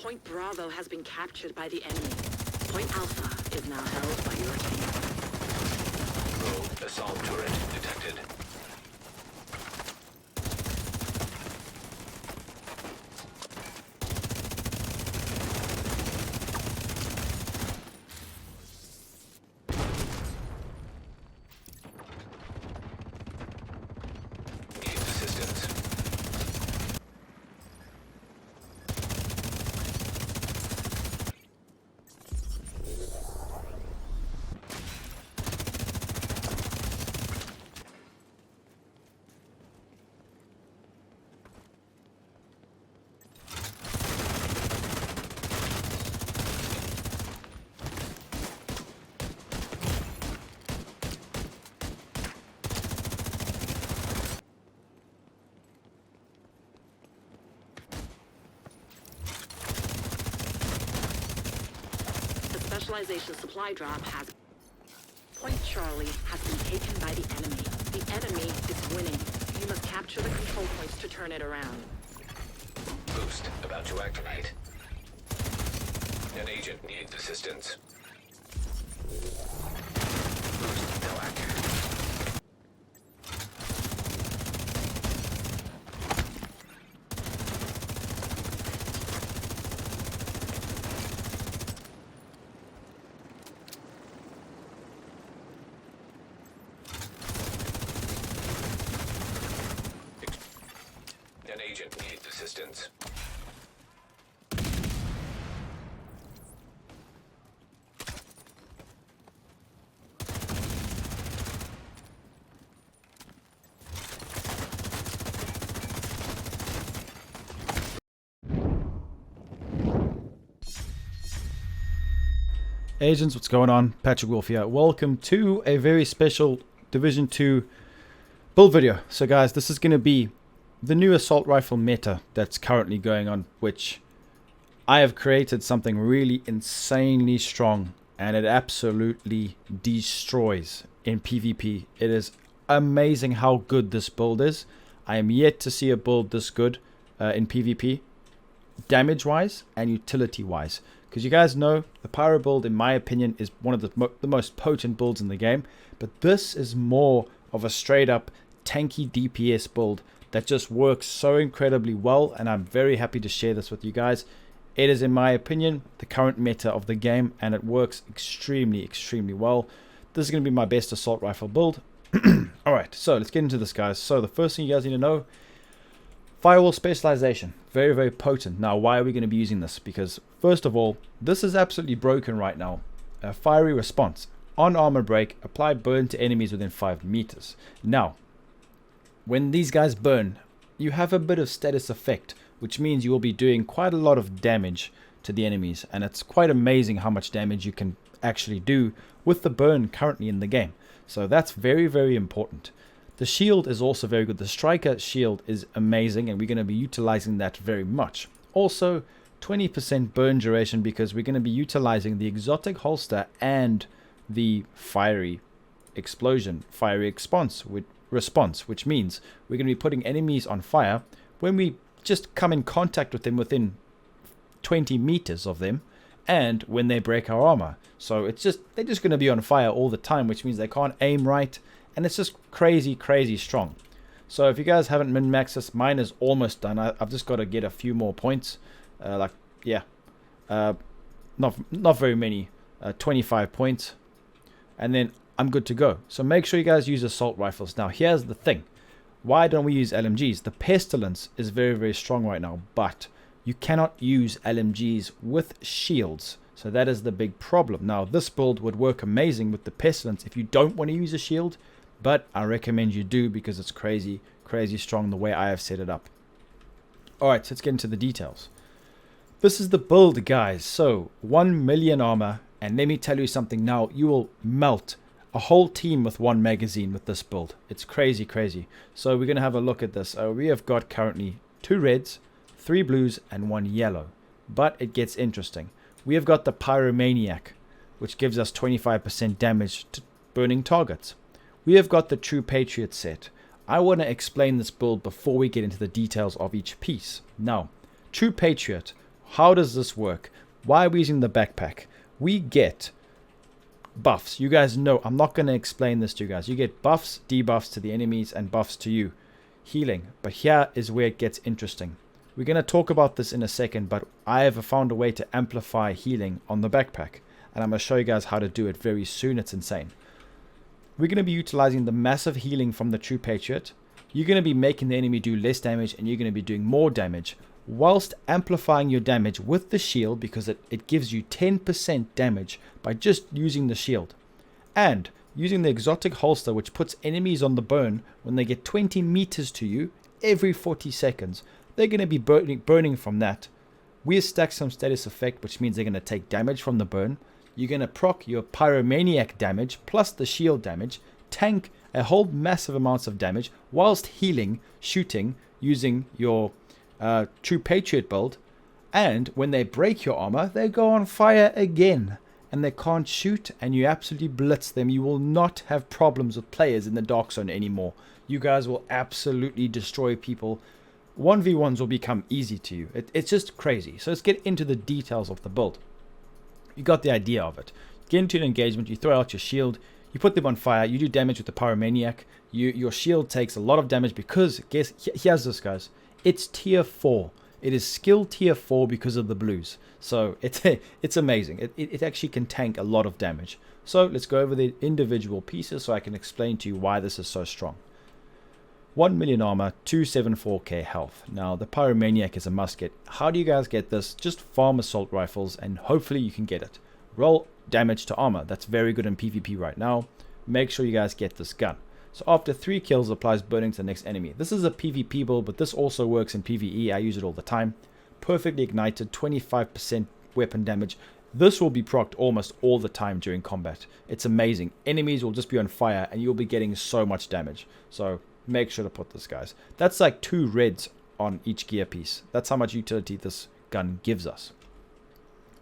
Point Bravo has been captured by the enemy. Point Alpha is now held by your team. Rogue assault turret detected. Need assistance. Specialization supply drop has... Point Charlie has been taken by the enemy. The enemy is winning. You must capture the control points to turn it around. Boost about to activate. An agent needs assistance. Boost now active. An agent needs assistance. Agents, what's going on? Patrick Wolf here. Welcome to a very special Division 2 build video. So guys, this is going to be the new assault rifle meta that's currently going on, which I have created something really insanely strong, and it absolutely destroys in PvP. It is amazing how good this build is. I am yet to see a build this good in PvP, damage wise and utility wise. Because you guys know the Pyro build, in my opinion, is one of the most potent builds in the game. But this is more of a straight up tanky DPS build that just works so incredibly well. And I'm very happy to share this with you guys. It is, in my opinion, the current meta of the game. And it works extremely, extremely well. This is going to be my best assault rifle build. Alright, so let's get into this, guys. So the first thing you guys need to know, Firewall Specialization, very, very potent. Now, why are we going to be using this? Because, first of all, this is absolutely broken right now. A fiery response. On armor break, apply burn to enemies within 5 meters. Now, when these guys burn, you have a bit of status effect, which means you will be doing quite a lot of damage to the enemies. And it's quite amazing how much damage you can actually do with the burn currently in the game. So that's very, very important. The shield is also very good. The striker shield is amazing, and we're going to be utilizing that very much. Also, 20% burn duration, because we're going to be utilizing the exotic holster and the fiery explosion, fiery response, which means we're going to be putting enemies on fire when we just come in contact with them within 20 meters of them, and when they break our armor. So they're just going to be on fire all the time, which means they can't aim right. And it's just crazy, crazy strong. So if you guys haven't min-maxed this, mine is almost done. I've just got to get a few more points. Not very many. 25 points. And then I'm good to go. So make sure you guys use assault rifles. Now, here's the thing. Why don't we use LMGs? The Pestilence is very, very strong right now. But you cannot use LMGs with shields. So that is the big problem. Now, this build would work amazing with the Pestilence if you don't want to use a shield. But I recommend you do, because it's crazy, crazy strong the way I have set it up. Alright, so let's get into the details. This is the build, guys. So, 1 million armor. And let me tell you something now. You will melt a whole team with 1 magazine with this build. It's crazy, crazy. So, we're going to have a look at this. We have got currently 2 reds, 3 blues, and 1 yellow. But it gets interesting. We have got the Pyromaniac, which gives us 25% damage to burning targets. We have got the True Patriot set. I want to explain this build before we get into the details of each piece. Now, True Patriot, how does this work? Why are we using the backpack? We get buffs. You guys know, I'm not going to explain this to you guys. You get buffs, debuffs to the enemies, and buffs to you. Healing. But here is where it gets interesting. We're going to talk about this in a second, but I have found a way to amplify healing on the backpack. And I'm going to show you guys how to do it very soon. It's insane. We're going to be utilizing the massive healing from the True Patriot. You're going to be making the enemy do less damage, and you're going to be doing more damage, whilst amplifying your damage with the shield, because it gives you 10% damage by just using the shield. And using the exotic holster, which puts enemies on the burn when they get 20 meters to you every 40 seconds. They're going to be burning from that. We stack some status effect, which means they're going to take damage from the burn. You're going to proc your pyromaniac damage plus the shield damage, tank a whole massive amounts of damage whilst healing, shooting, using your True Patriot build. And when they break your armor, they go on fire again. And they can't shoot, and you absolutely blitz them. You will not have problems with players in the dark zone anymore. You guys will absolutely destroy people. 1v1s will become easy to you. It's just crazy. So let's get into the details of the build. You got the idea of it. Get into an engagement, you throw out your shield, you put them on fire, you do damage with the pyromaniac. Your shield takes a lot of damage because, here's this, guys. It's tier 4. It is skill tier 4 because of the blues. So it's amazing. It actually can tank a lot of damage. So let's go over the individual pieces so I can explain to you why this is so strong. 1 million armor, 274k health. Now the pyromaniac is a must get. How do you guys get this? Just farm assault rifles and hopefully you can get it. Roll damage to armor. That's very good in PvP right now. Make sure you guys get this gun. So after 3 kills, applies burning to the next enemy. This is a PvP build, but this also works in PvE. I use it all the time. Perfectly ignited, 25% weapon damage. This will be procced almost all the time during combat. It's amazing. Enemies will just be on fire and you'll be getting so much damage. So make sure to put this, guys. That's like 2 reds on each gear piece. That's how much utility this gun gives us.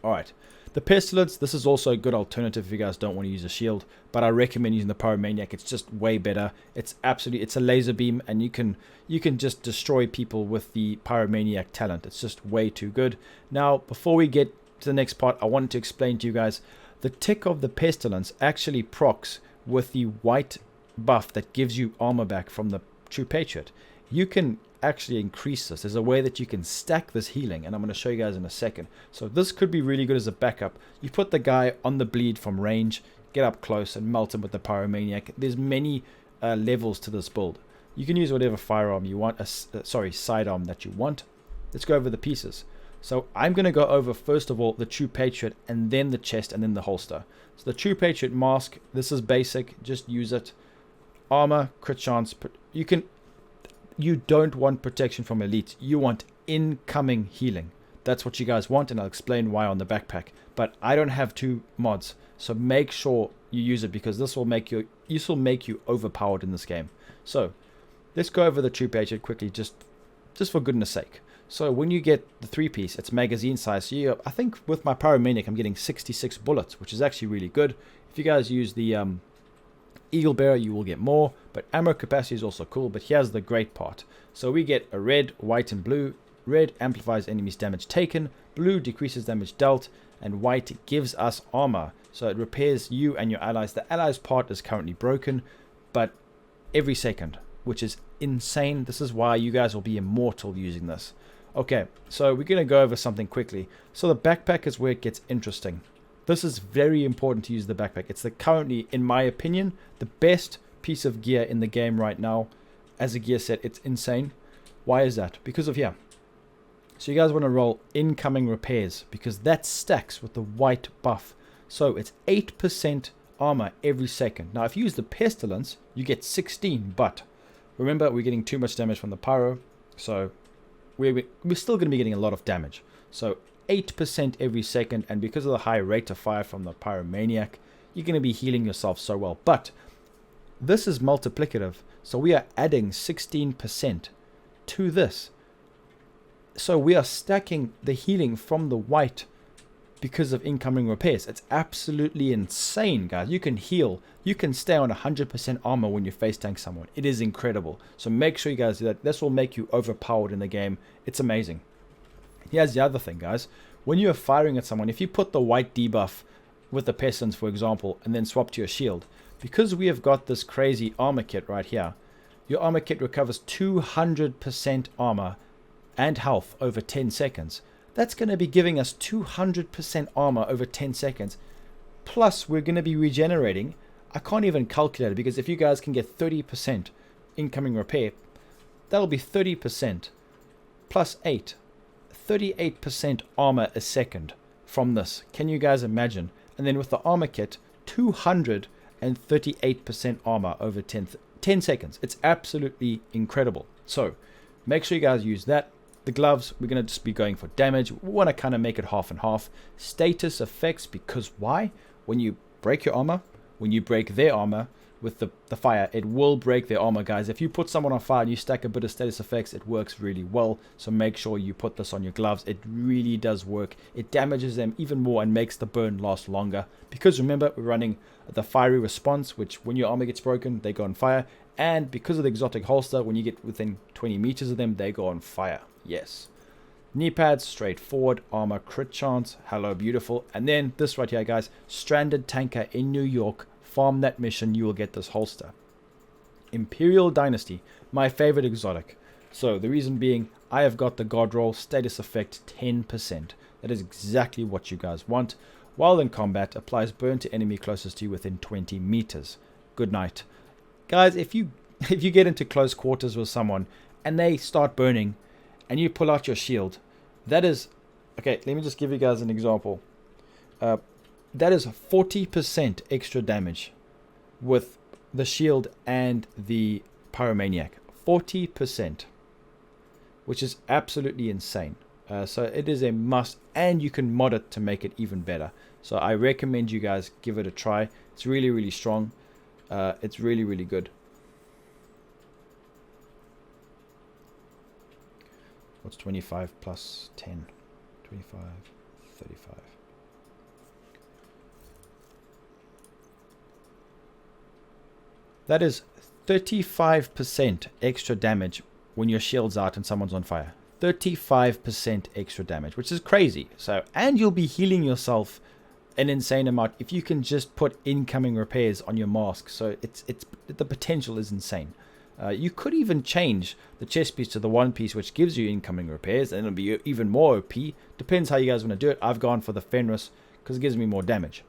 Alright. The Pestilence, this is also a good alternative if you guys don't want to use a shield, but I recommend using the Pyromaniac. It's just way better. It's a laser beam, and you can just destroy people with the Pyromaniac talent. It's just way too good. Now, before we get to the next part, I wanted to explain to you guys the tick of the Pestilence actually procs with the white buff that gives you armor back from the True Patriot. You can actually increase this. There's a way that you can stack this healing, and I'm going to show you guys in a second. So this could be really good as a backup. You put the guy on the bleed from range, get up close and melt him with the Pyromaniac. There's many levels to this build. You can use whatever firearm you want, sidearm that you want. Let's go over the pieces. So I'm going to go over first of all the True Patriot, and then the chest, and then the holster. So the True Patriot mask, this is basic, just use it. Armor, crit chance, you don't want protection from elites. You want incoming healing. That's what you guys want, and I'll explain why on the backpack. But I don't have 2 mods, so make sure you use it because this will make you overpowered in this game. So let's go over the True Patriot quickly, just for goodness sake. So when you get the 3-piece, it's magazine size. So I think with my Pyromaniac, I'm getting 66 bullets, which is actually really good. If you guys use the Eagle Bearer, you will get more, but ammo capacity is also cool. But here's the great part. So we get a red, white, and blue. Red amplifies enemies' damage taken, blue decreases damage dealt, and white gives us armor. So it repairs you and your allies. The allies part is currently broken, but every second, which is insane. This is why you guys will be immortal using this. Okay, so we're going to go over something quickly. So the backpack is where it gets interesting. This is very important to use the backpack. It's currently, in my opinion, the best piece of gear in the game right now. As a gear set, it's insane. Why is that? Because of here. So you guys want to roll incoming repairs, because that stacks with the white buff. So it's 8% armor every second. Now if you use the Pestilence, you get 16, but remember, we're getting too much damage from the Pyro, so we're still going to be getting a lot of damage. So 8% every second, and because of the high rate of fire from the Pyromaniac, you're going to be healing yourself so well. But this is multiplicative, so we are adding 16% to this. So we are stacking the healing from the white because of incoming repairs. It's absolutely insane, guys. You can heal. You can stay on 100% armor when you face tank someone. It is incredible. So make sure you guys do that. This will make you overpowered in the game. It's amazing. Here's the other thing, guys. When you're firing at someone, if you put the white debuff with the pestilence, for example, and then swap to your shield, because we have got this crazy armor kit right here, your armor kit recovers 200% armor and health over 10 seconds. That's going to be giving us 200% armor over 10 seconds. Plus, we're going to be regenerating. I can't even calculate it, because if you guys can get 30% incoming repair, that'll be 30% plus 8. 38% armor a second from this. Can you guys imagine? And then with the armor kit, 238% armor over 10 seconds. It's absolutely incredible. So make sure you guys use that. The gloves, we're going to just be going for damage. We want to kind of make it half and half. Status effects, because why? When you break your armor, when you break their armor with the fire, it will break their armor, guys. If you put someone on fire and you stack a bit of status effects, it works really well. So make sure you put this on your gloves. It really does work. It damages them even more and makes the burn last longer. Because remember, we're running the fiery response, which when your armor gets broken, they go on fire. And because of the exotic holster, when you get within 20 meters of them, they go on fire. Yes. Knee pads, straightforward. Armor crit chance. Hello, beautiful. And then this right here, guys. Stranded tanker in New York. Farm that mission, you will get this holster. Imperial Dynasty, my favorite exotic. So the reason being, I have got the God Roll status effect 10%. That is exactly what you guys want. While in combat, applies burn to enemy closest to you within 20 meters. Good night. Guys, if you get into close quarters with someone and they start burning and you pull out your shield, that is... Okay, let me just give you guys an example. That is 40% extra damage with the shield and the pyromaniac. 40%, which is absolutely insane. So it is a must, and you can mod it to make it even better. So I recommend you guys give it a try. It's really, really strong. It's really, really good. What's 25 plus 10? 25, 35. That is 35% extra damage when your shield's out and someone's on fire. 35% extra damage, which is crazy. So, and you'll be healing yourself an insane amount if you can just put incoming repairs on your mask. So it's the potential is insane. You could even change the chest piece to the one piece, which gives you incoming repairs, and it'll be even more OP. Depends how you guys want to do it. I've gone for the Fenris because it gives me more damage.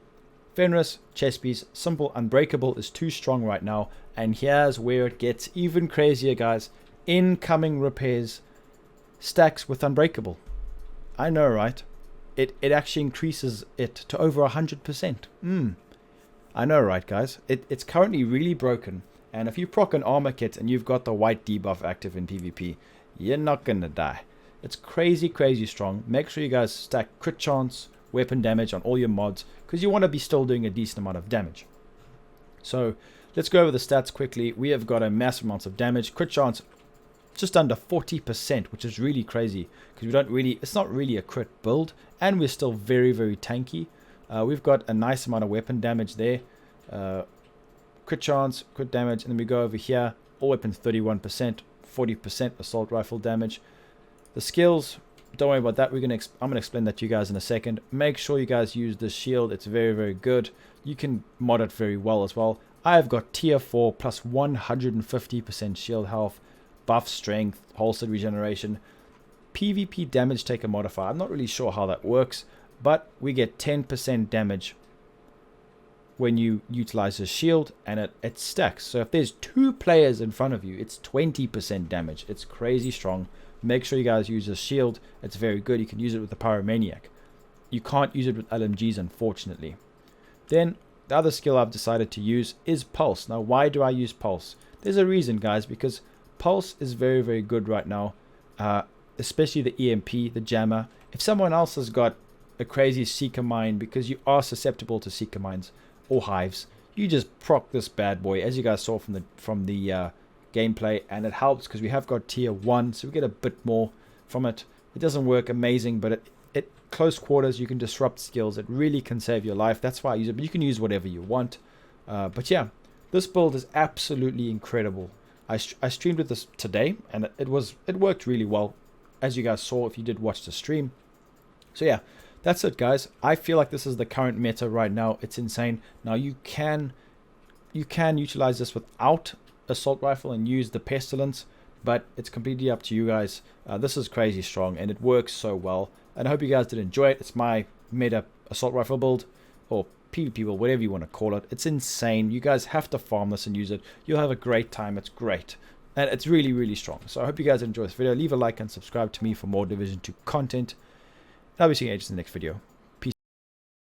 Fenris, chest piece, simple, unbreakable is too strong right now. And here's where it gets even crazier, guys. Incoming repairs stacks with unbreakable. I know, right? It actually increases it to over 100%. I know, right, guys? It's currently really broken. And if you proc an armor kit and you've got the white debuff active in PvP, you're not going to die. It's crazy, crazy strong. Make sure you guys stack crit chance, weapon damage on all your mods, because you want to be still doing a decent amount of damage. So let's go over the stats quickly. We have got a massive amount of damage. Crit chance just under 40%, which is really crazy because it's not really a crit build, and we're still very, very tanky. We've got a nice amount of weapon damage there. Crit chance, crit damage, and then we go over here. All weapons 31%, 40% assault rifle damage. The skills, don't worry about that. I'm gonna explain that to you guys in a second. Make sure you guys use this shield. It's very, very good. You can mod it very well as well. I've got tier 4 plus 150% shield health, buff strength, holstered regeneration, PvP damage taker modifier. I'm not really sure how that works, but we get 10% damage when you utilize a shield, and it stacks. So if there's 2 players in front of you, it's 20% damage. It's crazy strong. Make sure you guys use a shield. It's very good. You can use it with the pyromaniac. You can't use it with LMGs, unfortunately. Then the other skill I've decided to use is Pulse. Now, why do I use Pulse? There's a reason, guys, because Pulse is very, very good right now, especially the EMP, the jammer. If someone else has got a crazy seeker mine, because you are susceptible to seeker mines or hives, you just proc this bad boy, as you guys saw from the gameplay, and it helps because we have got tier 1, so we get a bit more from it. It doesn't work amazing, but it close quarters, you can disrupt skills. It really can save your life. That's why I use it, but you can use whatever you want. But yeah, this build is absolutely incredible. I streamed with this today, and it worked really well. as you guys saw if you did watch the stream. So yeah, that's it, guys. I feel like this is the current meta right now. It's insane. Now you can utilize this without assault rifle and use the pestilence, but it's completely up to you guys. This is crazy strong and it works so well, and I hope you guys did enjoy it. It's my meta assault rifle build, or PvP build, whatever you want to call it. It's insane. You guys have to farm this and use it. You'll have a great time. It's great, and it's really, really strong. So I hope you guys enjoy this video. Leave a like and subscribe to me for more Division 2 content. I'll be seeing you in the next video.